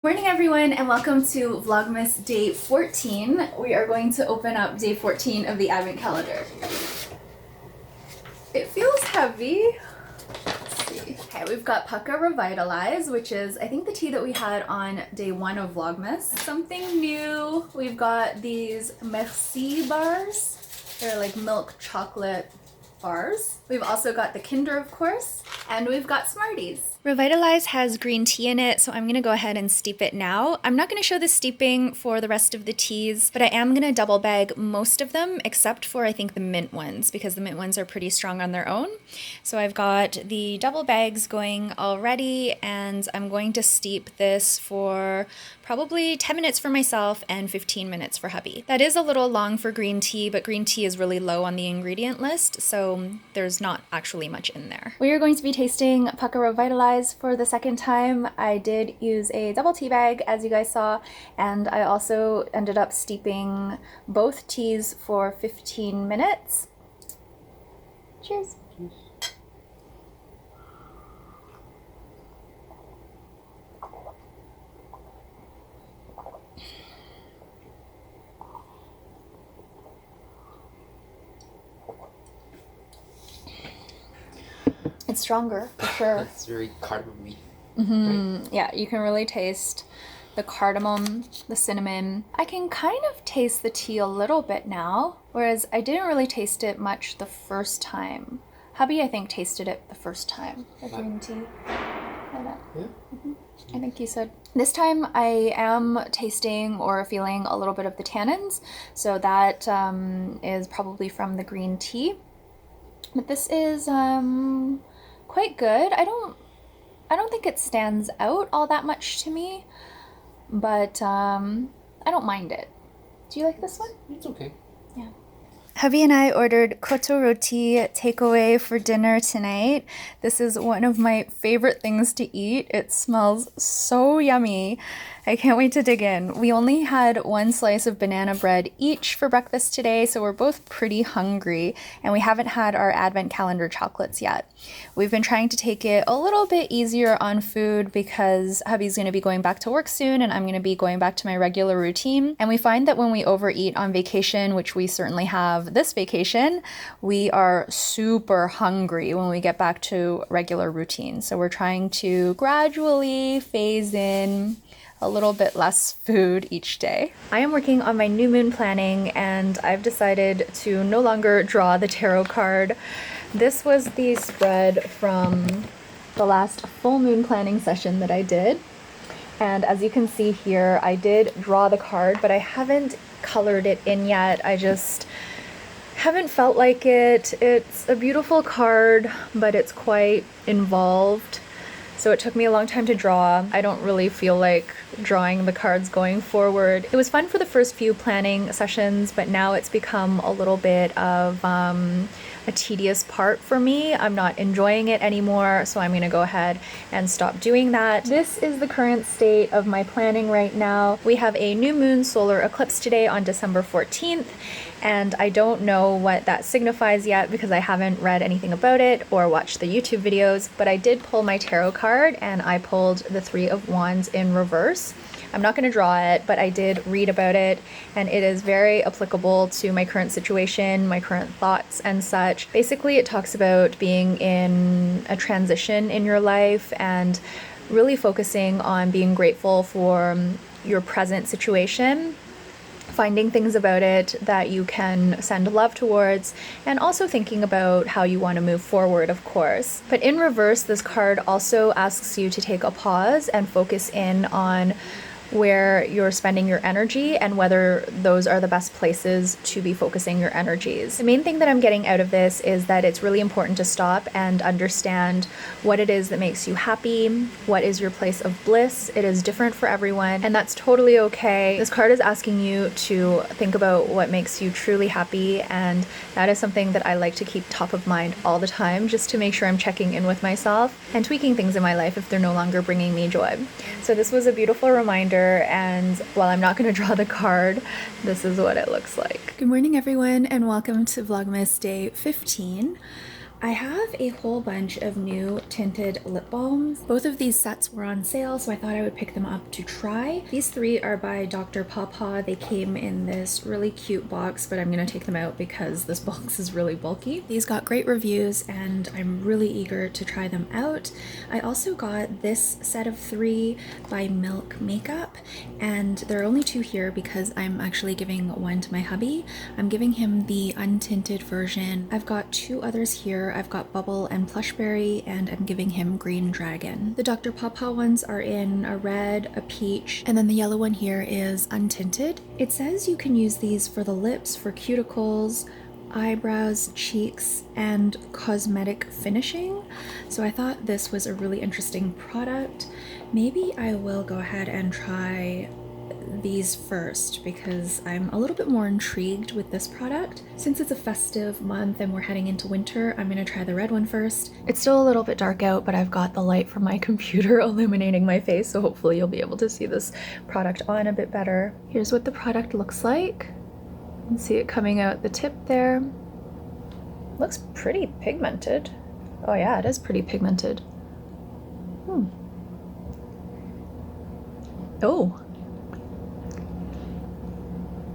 Morning everyone and welcome to Vlogmas day 14. We are going to open up day 14 of the advent calendar. It feels heavy. Let's see. Okay, we've got Pukka Revitalise, which is I think the tea that we had on day 1 of Vlogmas. Something new, we've got these Merci bars. They're like milk chocolate bars. We've also got the Kinder, of course, and we've got Smarties. Revitalise has green tea in it, so I'm going to go ahead and steep it now. I'm not going to show the steeping for the rest of the teas, but I am going to double bag most of them, except for I think the mint ones, because the mint ones are pretty strong on their own. So I've got the double bags going already, and I'm going to steep this for probably 10 minutes for myself and 15 minutes for hubby. That is a little long for green tea, but green tea is really low on the ingredient list, so there's not actually much in there. We are going to be tasting Pukka Revitalise for the second time. I did use a double tea bag, as you guys saw, and I also ended up steeping both teas for 15 minutes. Cheers. Cheers. It's stronger, for sure. It's very cardamom-y. Right? Yeah, you can really taste the cardamom, the cinnamon. I can kind of taste the tea a little bit now, whereas I didn't really taste it much the first time. Hubby, I think, tasted it the first time, the green tea. Yeah. I think you said. This time I am tasting or feeling a little bit of the tannins, so that is probably from the green tea. But this is quite good. I don't think it stands out all that much to me, but I don't mind it. Do you like this one? It's okay. Yeah. Hubby and I ordered Kothu roti takeaway for dinner tonight. This is one of my favorite things to eat. It smells so yummy. I can't wait to dig in. We only had one slice of banana bread each for breakfast today, so we're both pretty hungry, and we haven't had our advent calendar chocolates yet. We've been trying to take it a little bit easier on food because hubby's going to be going back to work soon and I'm going to be going back to my regular routine. And we find that when we overeat on vacation, which we certainly have this vacation, we are super hungry when we get back to regular routine. So we're trying to gradually phase in a little bit less food each day. I am working on my new moon planning and I've decided to no longer draw the tarot card. This was the spread from the last full moon planning session that I did. And as you can see here, I did draw the card, but I haven't colored it in yet. I just haven't felt like it. It's a beautiful card, but it's quite involved. So it took me a long time to draw. I don't really feel like drawing the cards going forward. It was fun for the first few planning sessions, but now it's become a little bit of a tedious part for me. I'm not enjoying it anymore, so I'm gonna go ahead and stop doing that. This is the current state of my planning right now. We have a new moon solar eclipse today on December 14th, and I don't know what that signifies yet because I haven't read anything about it or watched the YouTube videos, but I did pull my tarot card and I pulled the Three of Wands in reverse. I'm not going to draw it, but I did read about it, and it is very applicable to my current situation, my current thoughts and such. Basically, it talks about being in a transition in your life and really focusing on being grateful for your present situation, finding things about it that you can send love towards, and also thinking about how you want to move forward, of course. But in reverse, this card also asks you to take a pause and focus in on where you're spending your energy and whether those are the best places to be focusing your energies. The main thing that I'm getting out of this is that it's really important to stop and understand what it is that makes you happy, what is your place of bliss. It is different for everyone, and that's totally okay. This card is asking you to think about what makes you truly happy, and that is something that I like to keep top of mind all the time, just to make sure I'm checking in with myself and tweaking things in my life if they're no longer bringing me joy. So this was a beautiful reminder, and while I'm not going to draw the card, this is what it looks like. Good morning everyone and welcome to Vlogmas day 15. I have a whole bunch of new tinted lip balms. Both of these sets were on sale, so I thought I would pick them up to try. These three are by Dr. Pawpaw. They came in this really cute box, but I'm gonna take them out because this box is really bulky. These got great reviews and I'm really eager to try them out. I also got this set of three by Milk Makeup, and there are only two here because I'm actually giving one to my hubby. I'm giving him the untinted version. I've got two others here. I've got Bubble and Plushberry, and I'm giving him Green Dragon. The Dr. Pawpaw ones are in a red, a peach, and then the yellow one here is untinted. It says you can use these for the lips, for cuticles, eyebrows, cheeks, and cosmetic finishing. So I thought this was a really interesting product. Maybe I will go ahead and try these first because I'm a little bit more intrigued with this product. Since it's a festive month and we're heading into winter, I'm gonna try the red one first. It's still a little bit dark out, but I've got the light from my computer illuminating my face, so hopefully you'll be able to see this product on a bit better. Here's what the product looks like. You can see it coming out the tip there. Looks pretty pigmented. Oh yeah, it is pretty pigmented.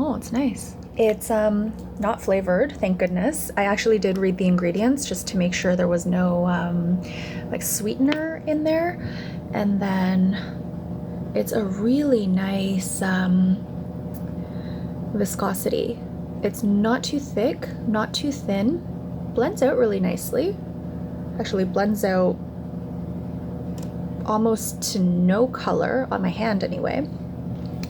Oh, it's nice. It's not flavored, thank goodness. I actually did read the ingredients just to make sure there was no like sweetener in there. And then it's a really nice viscosity. It's not too thick, not too thin. Blends out really nicely. Actually blends out almost to no color on my hand anyway.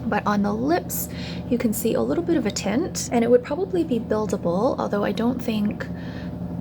But on the lips, you can see a little bit of a tint, and it would probably be buildable, although I don't think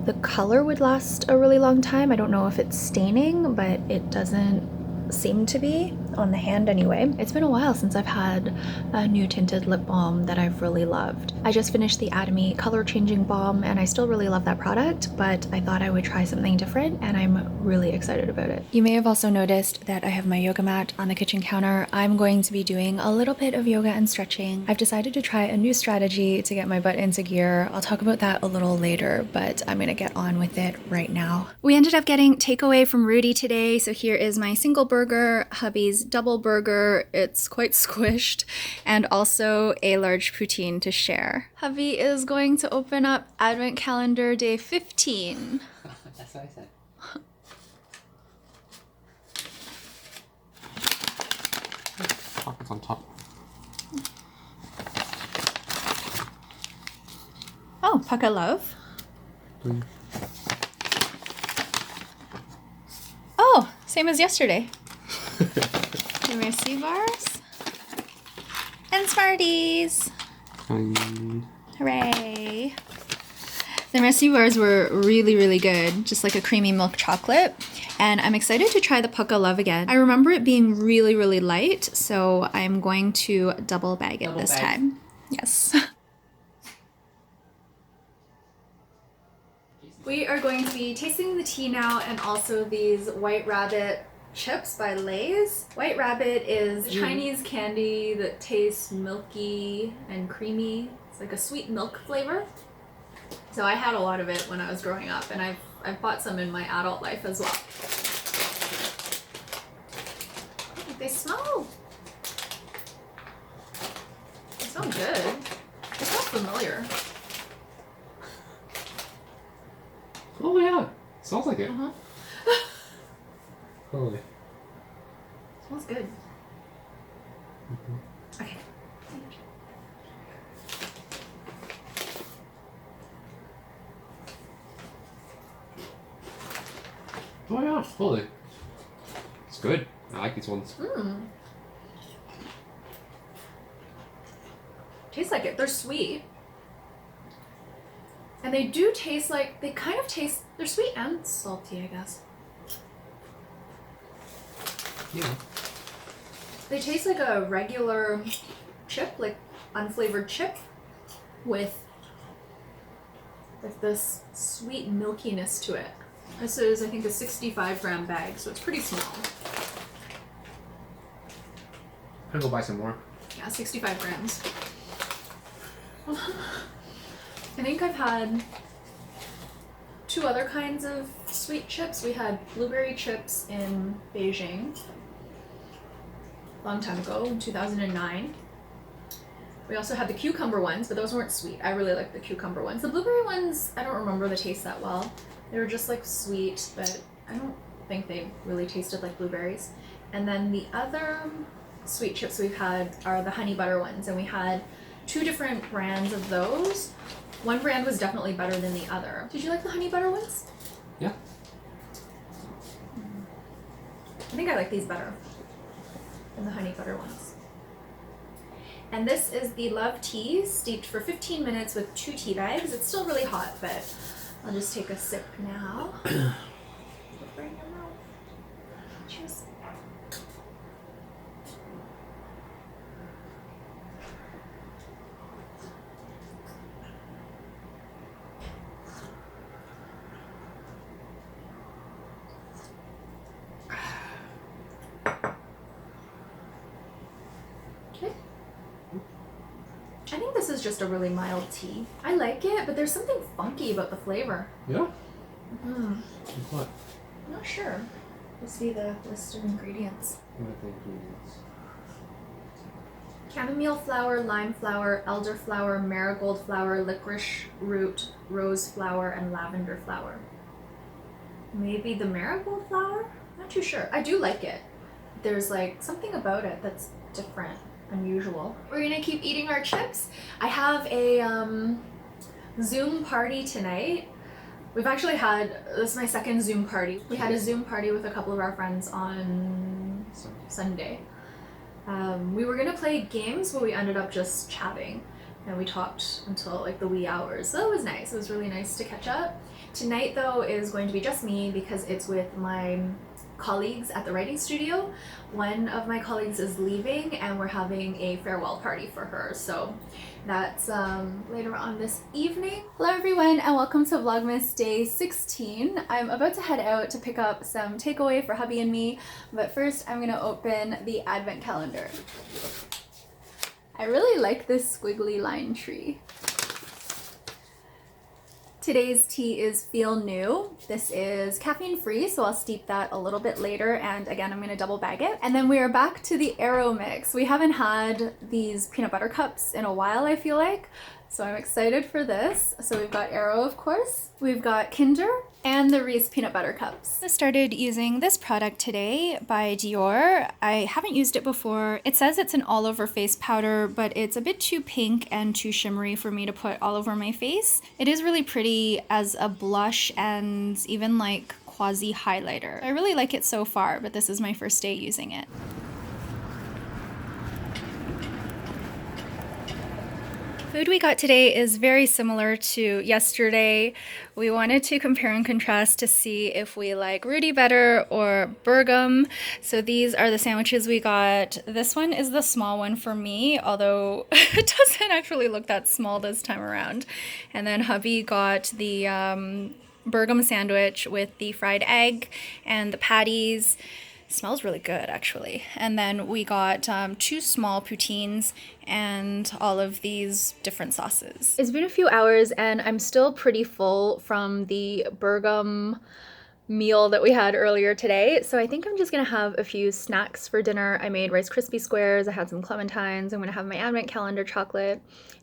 the color would last a really long time. I don't know if it's staining, but it doesn't seem to be on the hand anyway. It's been a while since I've had a new tinted lip balm that I've really loved. I just finished the Atomy color changing balm and I still really love that product, but I thought I would try something different and I'm really excited about it. You may have also noticed that I have my yoga mat on the kitchen counter. I'm going to be doing a little bit of yoga and stretching. I've decided to try a new strategy to get my butt into gear. I'll talk about that a little later, but I'm gonna get on with it right now. We ended up getting takeaway from Rudy today, so here is my single burger, hubby's double burger, it's quite squished, and also a large poutine to share. Hubby is going to open up Advent Calendar Day 15. That's what I said. Chocolate's on top. Oh, Pukka Love. Oh, same as yesterday. Merci bars and Smarties. Hooray. The Merci bars were really, really good, just like a creamy milk chocolate. And I'm excited to try the Pukka Love again. I remember it being really, really light, so I'm going to double bag it this time. Yes. We are going to be tasting the tea now and also these White Rabbit chips by Lay's. White Rabbit is Chinese candy that tastes milky and creamy. It's like a sweet milk flavor. So I had a lot of it when I was growing up, and I've bought some in my adult life as well. Oh, they smell good. They smell familiar. Oh yeah, smells like it. Holy. Smells good. Okay. Oh yeah, holy. It's good. I like these ones. Tastes like it. They're sweet. And they do taste like, they kind of taste, they're sweet and salty, I guess. Yeah. They taste like a regular chip, like unflavored chip, with this sweet milkiness to it. This is, I think, a 65-gram bag, so it's pretty small. I'm gonna go buy some more. Yeah, 65 grams. I think I've had two other kinds of sweet chips. We had blueberry chips in Beijing a long time ago, in 2009. We also had the cucumber ones, but those weren't sweet. I really like the cucumber ones. The blueberry ones, I don't remember the taste that well. They were just like sweet, but I don't think they really tasted like blueberries. And then the other sweet chips we've had are the honey butter ones, and we had two different brands of those. One brand was definitely better than the other. Did you like the honey butter ones? Yeah. I think I like these better than the honey butter ones. And this is the Love tea, steeped for 15 minutes with 2 tea bags. It's still really hot, but I'll just take a sip now. Put it in your mouth. Cheers. I think this is just a really mild tea. I like it, but there's something funky about the flavor. Yeah? Mm-hmm. Like what? I'm not sure. We'll see the list of ingredients. What are the ingredients? Chamomile flower, lime flower, elderflower, marigold flower, licorice root, rose flower, and lavender flower. Maybe the marigold flower? Not too sure. I do like it. There's like something about it that's different, unusual. We're gonna keep eating our chips. I have a Zoom party tonight. We've actually had, this is my second Zoom party. We had a Zoom party with a couple of our friends on Sunday. We were gonna play games, but we ended up just chatting, and we talked until like the wee hours. So it was nice. It was really nice to catch up. Tonight though is going to be just me because it's with my colleagues at the writing studio. One of my colleagues is leaving and we're having a farewell party for her. So that's later on this evening. Hello everyone and welcome to Vlogmas day 16. I'm about to head out to pick up some takeaway for hubby and me, but first I'm gonna open the advent calendar. I really like this squiggly line tree. Today's tea is Feel New. This is caffeine free, so I'll steep that a little bit later, and again I'm going to double bag it. And then we are back to the Arrow mix. We haven't had these peanut butter cups in a while, I feel like, so I'm excited for this. So we've got Arrow, of course, we've got Kinder, and the Reese peanut butter cups. I started using this product today by Dior. I haven't used it before. It says it's an all-over face powder, but it's a bit too pink and too shimmery for me to put all over my face. It is really pretty as a blush and even like quasi highlighter. I really like it so far, but this is my first day using it. Food we got today is very similar to yesterday. We wanted to compare and contrast to see if we like Rudy better or Bergham. So these are the sandwiches we got. This one is the small one for me, although it doesn't actually look that small this time around. And then hubby got the Bergham sandwich with the fried egg and the patties. Smells really good actually. And then we got 2 small poutines and all of these different sauces. It's been a few hours and I'm still pretty full from the Bergham meal that we had earlier today. So I think I'm just gonna have a few snacks for dinner. I made Rice Krispie squares, I had some clementines, I'm gonna have my advent calendar chocolate,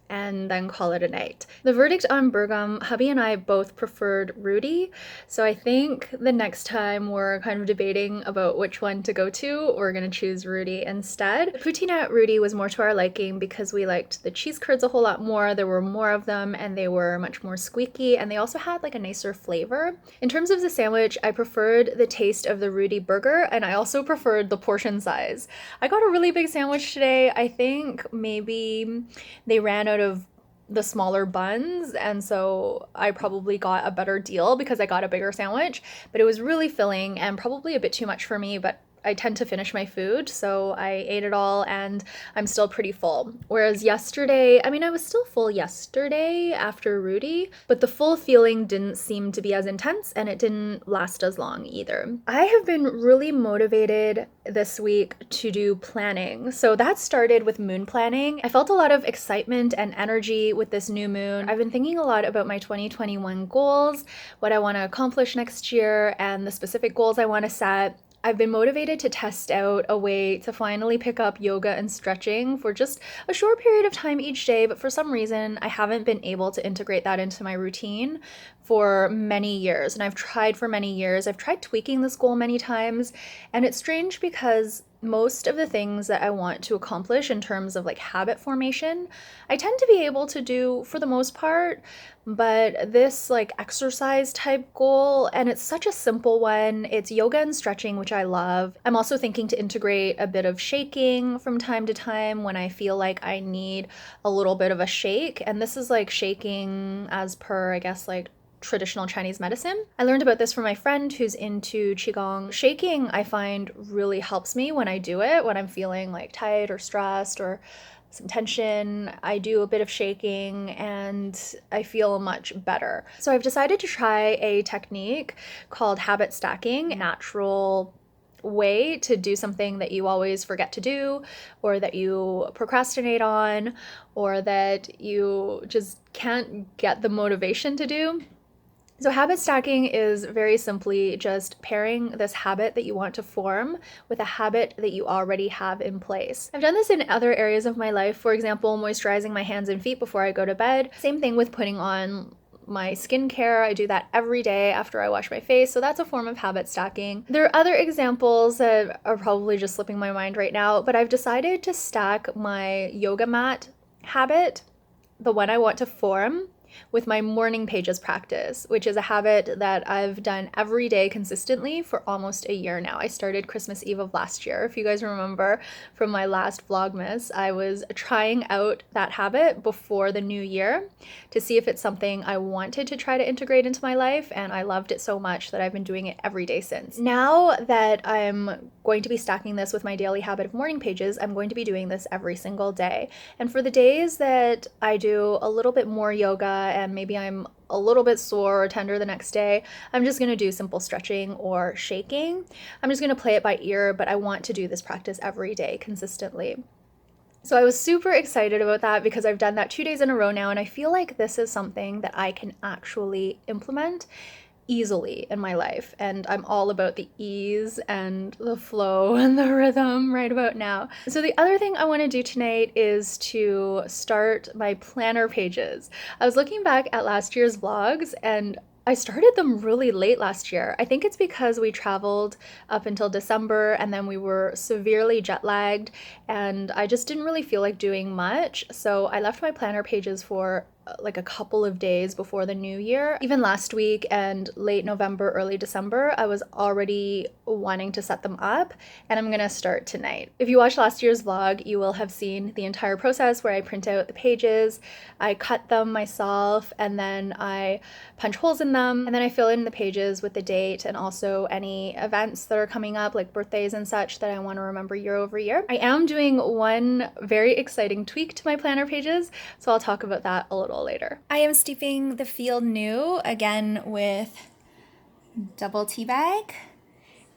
and then call it a night. The verdict on Bergham, hubby and I both preferred Rudy, so I think the next time we're kind of debating about which one to go to, we're gonna choose Rudy instead. The poutine at Rudy was more to our liking because we liked the cheese curds a whole lot more. There were more of them and they were much more squeaky, and they also had like a nicer flavor. In terms of the sandwich, I preferred the taste of the Rudy burger, and I also preferred the portion size. I got a really big sandwich today. I think maybe they ran out of the smaller buns, and so I probably got a better deal because I got a bigger sandwich, but it was really filling and probably a bit too much for me, but I tend to finish my food, so I ate it all and I'm still pretty full. Whereas yesterday, I mean, I was still full yesterday after Rudy, but the full feeling didn't seem to be as intense and it didn't last as long either. I have been really motivated this week to do planning. So that started with moon planning. I felt a lot of excitement and energy with this new moon. I've been thinking a lot about my 2021 goals, what I want to accomplish next year, and the specific goals I want to set. I've been motivated to test out a way to finally pick up yoga and stretching for just a short period of time each day, but for some reason, I haven't been able to integrate that into my routine for many years. And I've tried for many years. I've tried tweaking this goal many times, and it's strange because most of the things that I want to accomplish in terms of like habit formation, I tend to be able to do for the most part, but this like exercise type goal, and it's such a simple one, it's yoga and stretching, which I love. I'm also thinking to integrate a bit of shaking from time to time when I feel like I need a little bit of a shake, and this is like shaking as per, I guess, like traditional Chinese medicine. I learned about this from my friend who's into Qigong. Shaking, I find, really helps me when I do it, when I'm feeling like tight or stressed or some tension. I do a bit of shaking and I feel much better. So I've decided to try a technique called habit stacking, a natural way to do something that you always forget to do, or that you procrastinate on, or that you just can't get the motivation to do. So habit stacking is very simply just pairing this habit that you want to form with a habit that you already have in place. I've done this in other areas of my life, for example, moisturizing my hands and feet before I go to bed. Same thing with putting on my skincare. I do that every day after I wash my face, so that's a form of habit stacking. There are other examples that are probably just slipping my mind right now, but I've decided to stack my yoga mat habit, the one I want to form, with my morning pages practice, which is a habit that I've done every day consistently for almost a year now. I started Christmas Eve of last year. If you guys remember from my last Vlogmas, I was trying out that habit before the new year to see if it's something I wanted to try to integrate into my life, and I loved it so much that I've been doing it every day since. Now that I'm going to be stacking this with my daily habit of morning pages, I'm going to be doing this every single day. And for the days that I do a little bit more yoga and maybe I'm a little bit sore or tender the next day, I'm just going to do simple stretching or shaking. I'm just going to play it by ear, but I want to do this practice every day consistently. So I was super excited about that because I've done that 2 days in a row now, and I feel like this is something that I can actually implement easily in my life, and I'm all about the ease and the flow and the rhythm right about now. So the other thing I want to do tonight is to start my planner pages. I was looking back at last year's vlogs and I started them really late last year. I think it's because we traveled up until December and then we were severely jet lagged and I just didn't really feel like doing much. So I left my planner pages for like a couple of days before the new year. Even last week and late November, early December, I was already wanting to set them up, and I'm gonna start tonight. If you watched last year's vlog, you will have seen the entire process where I print out the pages, I cut them myself, and then I punch holes in them, and then I fill in the pages with the date and also any events that are coming up, like birthdays and such, that I want to remember year over year. I am doing one very exciting tweak to my planner pages, so I'll talk about that a little later. I am steeping the Feel New again with double tea bag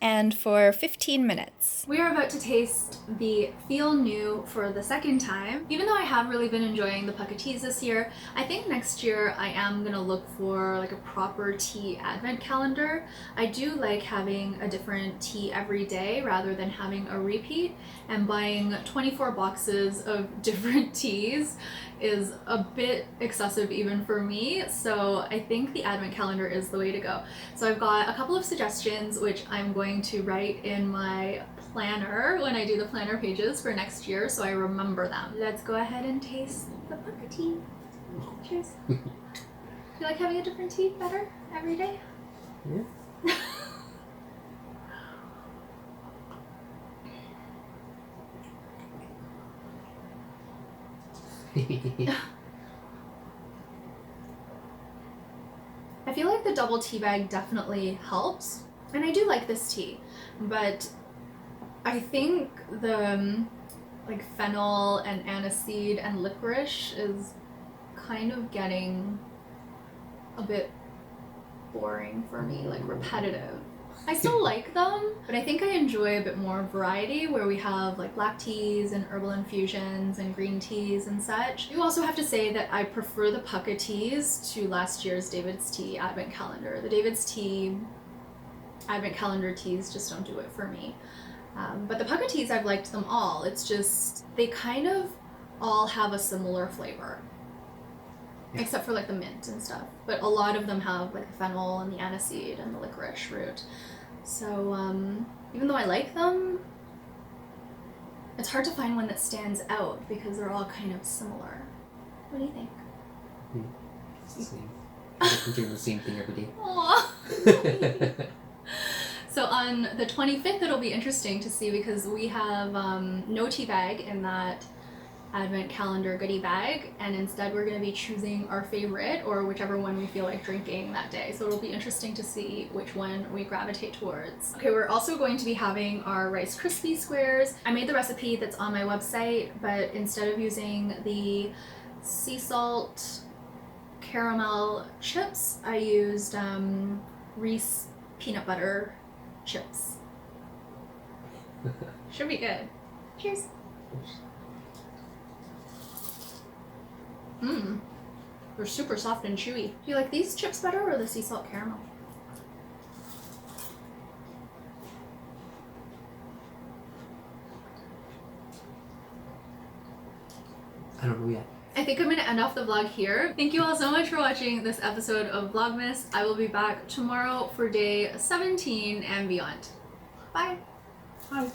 and for 15 minutes. We are about to taste the Feel New for the second time. Even though I have really been enjoying the Pukka teas this year, I think next year I am gonna look for like a proper tea advent calendar. I do like having a different tea every day rather than having a repeat, and buying 24 boxes of different teas is a bit excessive even for me, so I think the advent calendar is the way to go. So I've got a couple of suggestions which I'm going to write in my planner when I do the planner pages for next year so I remember them. Let's go ahead and taste the Pukka tea. Cheers. You like having a different tea better every day? Yeah. I feel like the double tea bag definitely helps, and I do like this tea, but I think the like fennel and aniseed and licorice is kind of getting a bit boring for me, like repetitive. I still like them, but I think I enjoy a bit more variety where we have like black teas and herbal infusions and green teas and such. You also have to say that I prefer the Pukka teas to last year's David's Tea Advent Calendar. The David's Tea Advent Calendar teas just don't do it for me. But the Pukka teas, I've liked them all. It's just, they kind of all have a similar flavor. Except for like the mint and stuff. But a lot of them have like the fennel and the aniseed and the licorice root. So even though I like them, it's hard to find one that stands out because they're all kind of similar. What do you think? It's the same. I'm doing the same thing every day. Aww. So on the 25th, it'll be interesting to see because we have no tea bag in that Advent Calendar goodie bag, and instead we're going to be choosing our favorite or whichever one we feel like drinking that day. So it'll be interesting to see which one we gravitate towards. Okay, we're also going to be having our Rice Krispie squares. I made the recipe that's on my website, but instead of using the sea salt caramel chips, I used Reese peanut butter chips. Should be good. Cheers. Mmm. They're super soft and chewy. Do you like these chips better or the sea salt caramel? I don't know yet. I think I'm going to end off the vlog here. Thank you all so much for watching this episode of Vlogmas. I will be back tomorrow for day 17 and beyond. Bye. Bye.